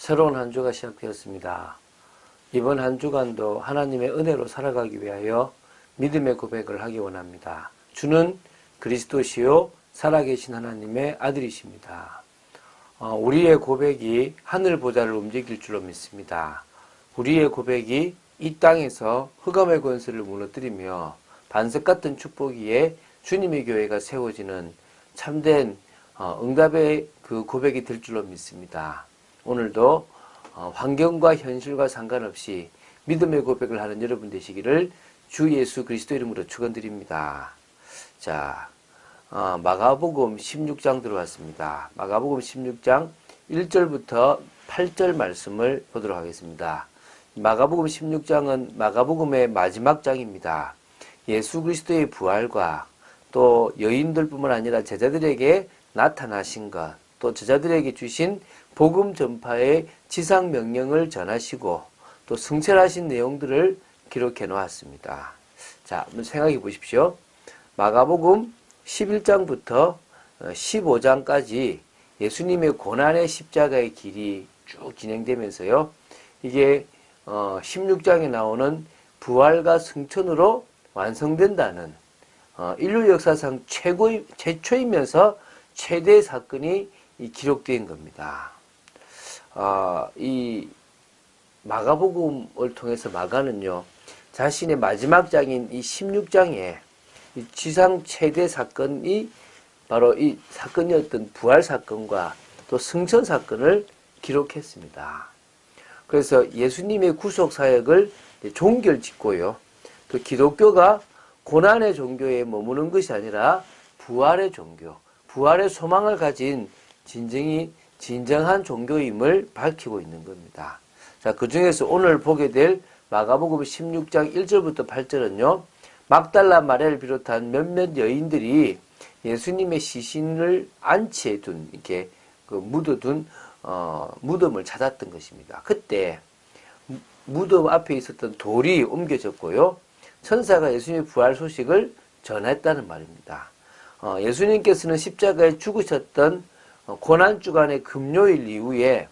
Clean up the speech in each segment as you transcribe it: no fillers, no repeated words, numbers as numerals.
새로운 한 주가 시작되었습니다. 이번 한 주간도 하나님의 은혜로 살아가기 위하여 믿음의 고백을 하기 원합니다. 주는 그리스도시요 살아계신 하나님의 아들이십니다. 우리의 고백이 하늘 보좌를 움직일 줄로 믿습니다. 우리의 고백이 이 땅에서 흑암의 권세를 무너뜨리며 반석 같은 축복 위에 주님의 교회가 세워지는 참된 응답의 그 고백이 될 줄로 믿습니다. 오늘도 환경과 현실과 상관없이 믿음의 고백을 하는 여러분 되시기를 주 예수 그리스도 이름으로 축원드립니다. 자, 마가복음 16장 들어왔습니다. 마가복음 16장 1절부터 8절 말씀을 보도록 하겠습니다. 마가복음 16장은 마가복음의 마지막 장입니다. 예수 그리스도의 부활과 또 여인들뿐만 아니라 제자들에게 나타나신 것, 또 제자들에게 주신 복음 전파의 지상 명령을 전하시고 또 승천하신 내용들을 기록해 놓았습니다. 자, 한번 생각해 보십시오. 마가복음 11장부터 15장까지 예수님의 고난의 십자가의 길이 쭉 진행되면서요. 이게 16장에 나오는 부활과 승천으로 완성된다는 인류 역사상 최초이면서 최대의 사건이 기록된 겁니다. 이 마가복음을 통해서 마가는요, 자신의 마지막 장인 이 16장에 이 지상 최대 사건이 바로 이 사건이었던 부활 사건과 또 승천 사건을 기록했습니다. 그래서 예수님의 구속 사역을 종결짓고요, 또 기독교가 고난의 종교에 머무는 것이 아니라 부활의 종교, 부활의 소망을 가진 진정한 종교임을 밝히고 있는 겁니다. 자, 그 중에서 오늘 보게 될 마가복음 16장 1절부터 8절은요, 막달라 마리아를 비롯한 몇몇 여인들이 예수님의 시신을 안치해 둔, 이렇게 묻어둔, 무덤을 찾았던 것입니다. 그때 무덤 앞에 있었던 돌이 옮겨졌고요, 천사가 예수님의 부활 소식을 전했다는 말입니다. 예수님께서는 십자가에 죽으셨던 고난주간의 금요일 이후에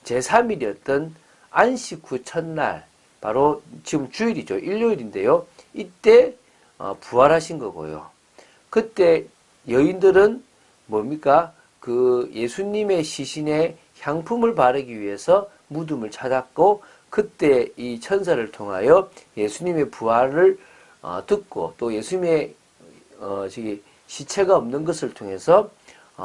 제3일이었던 안식 후 첫날, 바로 지금 주일이죠. 일요일인데요. 이때 부활하신 거고요. 그때 여인들은 뭡니까? 그 예수님의 시신에 향품을 바르기 위해서 무덤을 찾았고, 그때 이 천사를 통하여 예수님의 부활을 듣고, 또 예수님의 시체가 없는 것을 통해서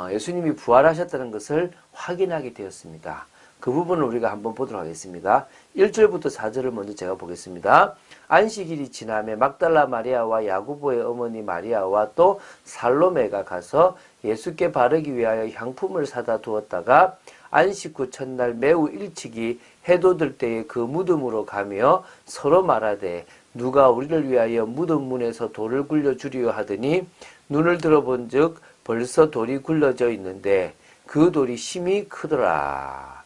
예수님이 부활하셨다는 것을 확인하게 되었습니다. 그 부분을 우리가 한번 보도록 하겠습니다. 1절부터 4절을 먼저 제가 보겠습니다. 안식일이 지나며 막달라 마리아와 야고보의 어머니 마리아와 또 살로메가 가서 예수께 바르기 위하여 향품을 사다 두었다가 안식 후 첫날 매우 일찍이 해돋을 때에 그 무덤으로 가며 서로 말하되 누가 우리를 위하여 무덤 문에서 돌을 굴려 주리요 하더니 눈을 들어본 즉 벌써 돌이 굴러져 있는데 그 돌이 심히 크더라.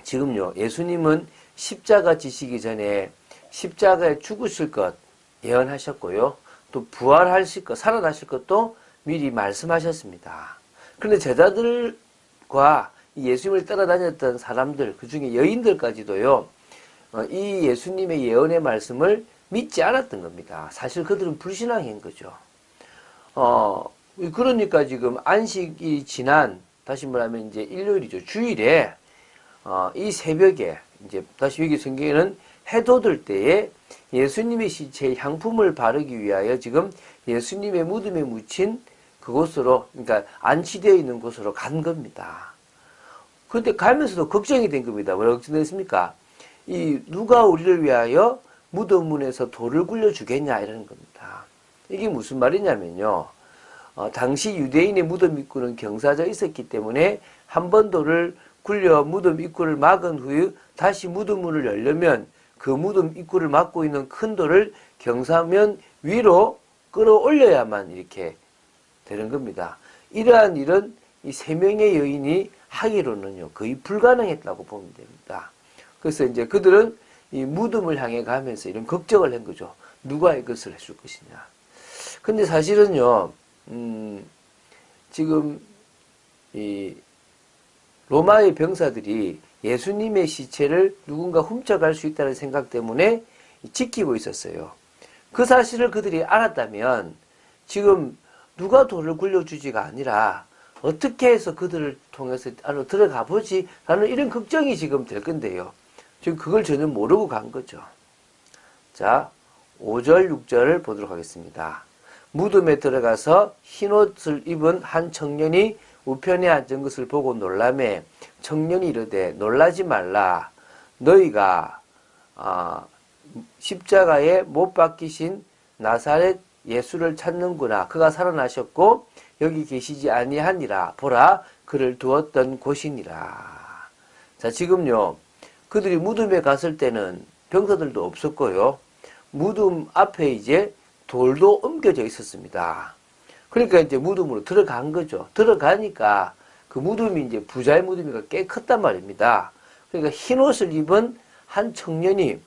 지금요, 예수님은 십자가 지시기 전에 십자가에 죽으실 것 예언하셨고요, 또 부활하실 것, 살아나실 것도 미리 말씀하셨습니다. 그런데 제자들과 예수님을 따라다녔던 사람들, 그 중에 여인들까지도요, 이 예수님의 예언의 말씀을 믿지 않았던 겁니다. 사실 그들은 불신앙인 거죠. 그러니까 지금 안식이 지난, 다시 말하면 이제 일요일이죠. 주일에, 이 새벽에, 이제 다시 여기 성경에는 해돋을 때에 예수님의 시체에 향품을 바르기 위하여 지금 예수님의 무덤에 묻힌 그곳으로, 그러니까 안치되어 있는 곳으로 간 겁니다. 그런데 가면서도 걱정이 된 겁니다. 뭐라고 걱정됐습니까? 누가 우리를 위하여 무덤 문에서 돌을 굴려 주겠냐, 이러는 겁니다. 이게 무슨 말이냐면요, 당시 유대인의 무덤 입구는 경사져 있었기 때문에 한 번 돌을 굴려 무덤 입구를 막은 후에 다시 무덤 문을 열려면 그 무덤 입구를 막고 있는 큰 돌을 경사면 위로 끌어올려야만 이렇게 되는 겁니다. 이러한 일은 이 세 명의 여인이 하기로는요, 거의 불가능했다고 보면 됩니다. 그래서 이제 그들은 이 무덤을 향해 가면서 이런 걱정을 한 거죠. 누가 이것을 해줄 것이냐. 근데 사실은요, 지금 로마의 병사들이 예수님의 시체를 누군가 훔쳐갈 수 있다는 생각 때문에 지키고 있었어요. 그 사실을 그들이 알았다면 지금 누가 돌을 굴려주지가 아니라 어떻게 해서 그들을 통해서 안으로 들어가 보지 라는 이런 걱정이 지금 될 건데요. 지금 그걸 전혀 모르고 간 거죠. 자, 5절, 6절을 보도록 하겠습니다. 무덤에 들어가서 흰옷을 입은 한 청년이 우편에 앉은 것을 보고 놀라매 청년이 이르되 놀라지 말라. 너희가 십자가에 못 박히신 나사렛 예수를 찾는구나. 그가 살아나셨고 여기 계시지 아니하니라. 보라, 그를 두었던 곳이니라. 자, 지금요, 그들이 무덤에 갔을 때는 병사들도 없었고요. 무덤 앞에 이제 돌도 옮겨져 있었습니다. 그러니까 이제 무덤으로 들어간 거죠. 들어가니까 그 무덤이 이제 부자의 무덤이가 꽤 컸단 말입니다. 그러니까 흰 옷을 입은 한 청년이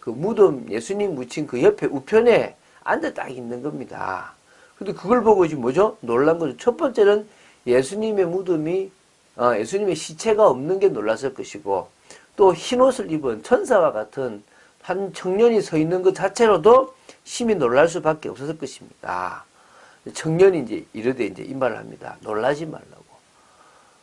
그 무덤 예수님 묻힌 그 옆에 우편에 앉아 딱 있는 겁니다. 근데 그걸 보고 지금 뭐죠? 놀란 거죠. 첫 번째는 예수님의 무덤이, 예수님의 시체가 없는 게 놀랐을 것이고, 또 흰 옷을 입은 천사와 같은 한 청년이 서 있는 것 자체로도 심히 놀랄 수밖에 없었을 것입니다. 청년이 이제 이르되 이제 이 말을 합니다. 놀라지 말라고.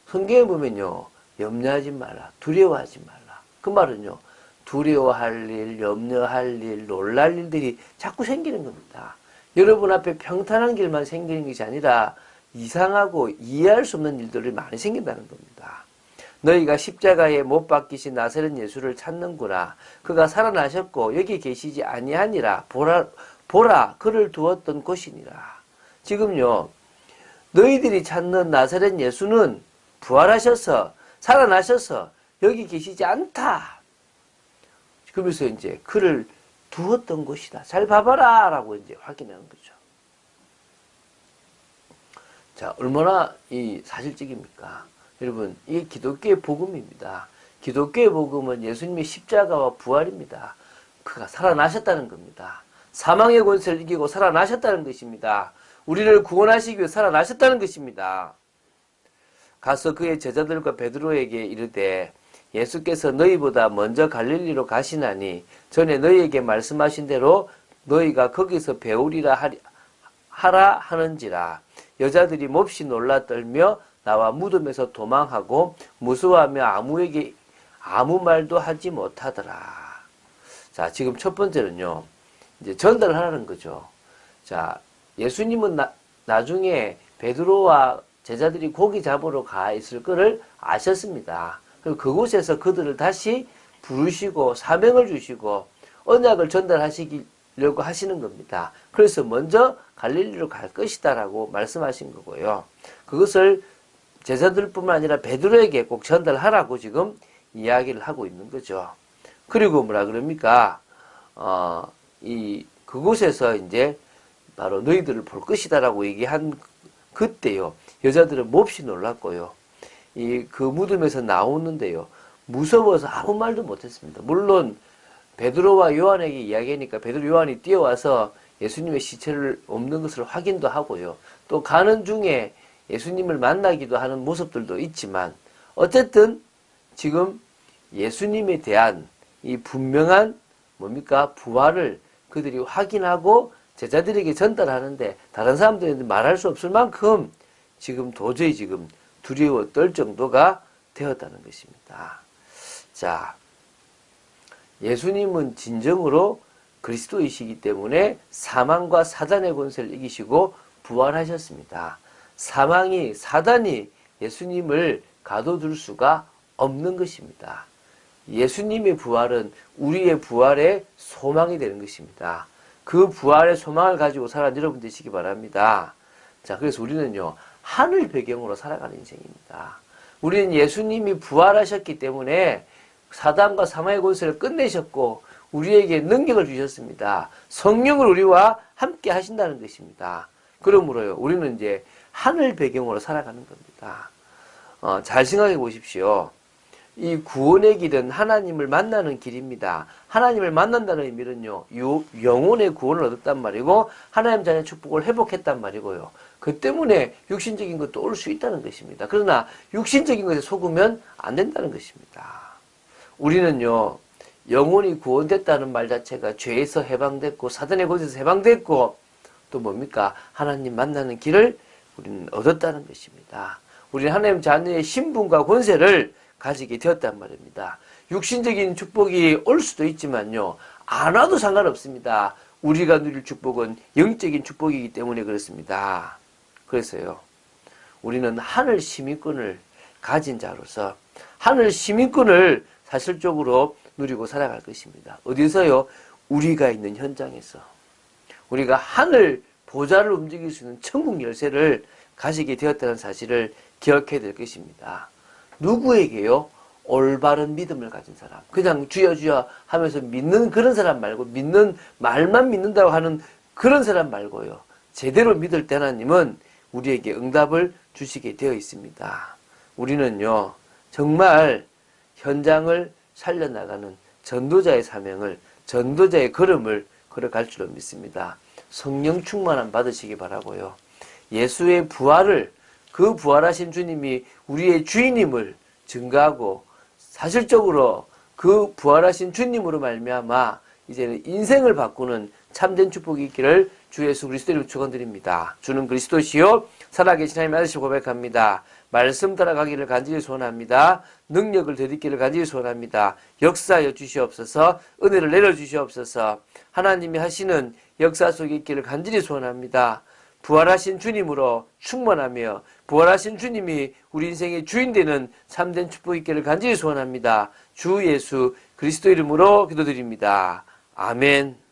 성경에 보면요, 염려하지 말라, 두려워하지 말라. 그 말은요, 두려워할 일, 염려할 일, 놀랄 일들이 자꾸 생기는 겁니다. 여러분 앞에 평탄한 길만 생기는 것이 아니라 이상하고 이해할 수 없는 일들이 많이 생긴다는 겁니다. 너희가 십자가에 못 박히신 나사렛 예수를 찾는구나. 그가 살아나셨고 여기 계시지 아니하니라. 보라, 그를 두었던 곳이니라. 지금요, 너희들이 찾는 나사렛 예수는 부활하셔서 살아나셔서 여기 계시지 않다. 그러면서 이제 그를 두었던 곳이다. 잘 봐봐라 라고 이제 확인하는 거죠. 자, 얼마나 이 사실적입니까? 여러분, 이게 기독교의 복음입니다. 기독교의 복음은 예수님의 십자가와 부활입니다. 그가 살아나셨다는 겁니다. 사망의 권세를 이기고 살아나셨다는 것입니다. 우리를 구원하시기 위해 살아나셨다는 것입니다. 가서 그의 제자들과 베드로에게 이르되 예수께서 너희보다 먼저 갈릴리로 가시나니 전에 너희에게 말씀하신 대로 너희가 거기서 배우리라 하라 하는지라. 여자들이 몹시 놀라 떨며 나와 무덤에서 도망하고 무서워하며 아무에게 아무 말도 하지 못하더라. 자, 지금 첫 번째는요, 이제 전달을 하라는 거죠. 자, 예수님은 나중에 베드로와 제자들이 고기 잡으러 가 있을 거를 아셨습니다. 그리고 그곳에서 그들을 다시 부르시고 사명을 주시고 언약을 전달하시려고 하시는 겁니다. 그래서 먼저 갈릴리로 갈 것이다라고 말씀하신 거고요. 그것을 제자들뿐만 아니라 베드로에게 꼭 전달하라고 지금 이야기를 하고 있는 거죠. 그리고 뭐라 그럽니까? 그곳에서 이제 바로 너희들을 볼 것이다라고 얘기한 그때요. 여자들은 몹시 놀랐고요. 그 무덤에서 나오는데요. 무서워서 아무 말도 못했습니다. 물론 베드로와 요한에게 이야기하니까 베드로 요한이 뛰어와서 예수님의 시체를 없는 것을 확인도 하고요. 또 가는 중에 예수님을 만나기도 하는 모습들도 있지만 어쨌든 지금 예수님에 대한 이 분명한 뭡니까? 부활을 그들이 확인하고 제자들에게 전달하는데 다른 사람들한테 말할 수 없을 만큼 지금 도저히 지금 두려워 떨 정도가 되었다는 것입니다. 자, 예수님은 진정으로 그리스도이시기 때문에 사망과 사단의 권세를 이기시고 부활하셨습니다. 사단이 예수님을 가둬둘 수가 없는 것입니다. 예수님의 부활은 우리의 부활의 소망이 되는 것입니다. 그 부활의 소망을 가지고 살아가는 여러분 되시기 바랍니다. 자, 그래서 우리는요, 하늘 배경으로 살아가는 인생입니다. 우리는 예수님이 부활하셨기 때문에 사단과 사망의 권세를 끝내셨고 우리에게 능력을 주셨습니다. 성령을 우리와 함께 하신다는 것입니다. 그러므로요, 우리는 이제 하늘 배경으로 살아가는 겁니다. 잘 생각해 보십시오. 이 구원의 길은 하나님을 만나는 길입니다. 하나님을 만난다는 의미는요, 영혼의 구원을 얻었단 말이고 하나님 자녀의 축복을 회복했단 말이고요. 그 때문에 육신적인 것도 올 수 있다는 것입니다. 그러나 육신적인 것에 속으면 안 된다는 것입니다. 우리는요, 영혼이 구원됐다는 말 자체가 죄에서 해방됐고 사단의 권세에서 해방됐고 또 뭡니까? 하나님 만나는 길을 우리는 얻었다는 것입니다. 우리는 하나님 자녀의 신분과 권세를 가지게 되었단 말입니다. 육신적인 축복이 올 수도 있지만요, 안 와도 상관없습니다. 우리가 누릴 축복은 영적인 축복이기 때문에 그렇습니다. 그래서요, 우리는 하늘 시민권을 가진 자로서 하늘 시민권을 사실적으로 누리고 살아갈 것입니다. 어디서요? 우리가 있는 현장에서. 우리가 하늘 보좌를 움직일 수 있는 천국 열쇠를 가지게 되었다는 사실을 기억해야 될 것입니다. 누구에게요? 올바른 믿음을 가진 사람. 그냥 주여 주여 하면서 믿는 그런 사람 말고, 믿는 말만 믿는다고 하는 그런 사람 말고요. 제대로 믿을 때 하나님은 우리에게 응답을 주시게 되어 있습니다. 우리는요, 정말 현장을 살려나가는 전도자의 사명을, 전도자의 걸음을 걸어갈 줄로 믿습니다. 성령 충만함 받으시기 바라고요. 예수의 부활을, 그 부활하신 주님이 우리의 주인임을 증거하고 사실적으로 그 부활하신 주님으로 말미암아 이제는 인생을 바꾸는 참된 축복이 있기를 주 예수 그리스도로 축원드립니다. 주는 그리스도시요 살아계신 하나님 아버지 고백합니다. 말씀 따라가기를 간절히 소원합니다. 능력을 되찾기를 간절히 소원합니다. 역사하여 주시옵소서. 은혜를 내려주시옵소서. 하나님이 하시는 역사 속에 있기를 간절히 소원합니다. 부활하신 주님으로 충만하며 부활하신 주님이 우리 인생의 주인 되는 참된 축복이 있기를 간절히 소원합니다. 주 예수 그리스도 이름으로 기도드립니다. 아멘.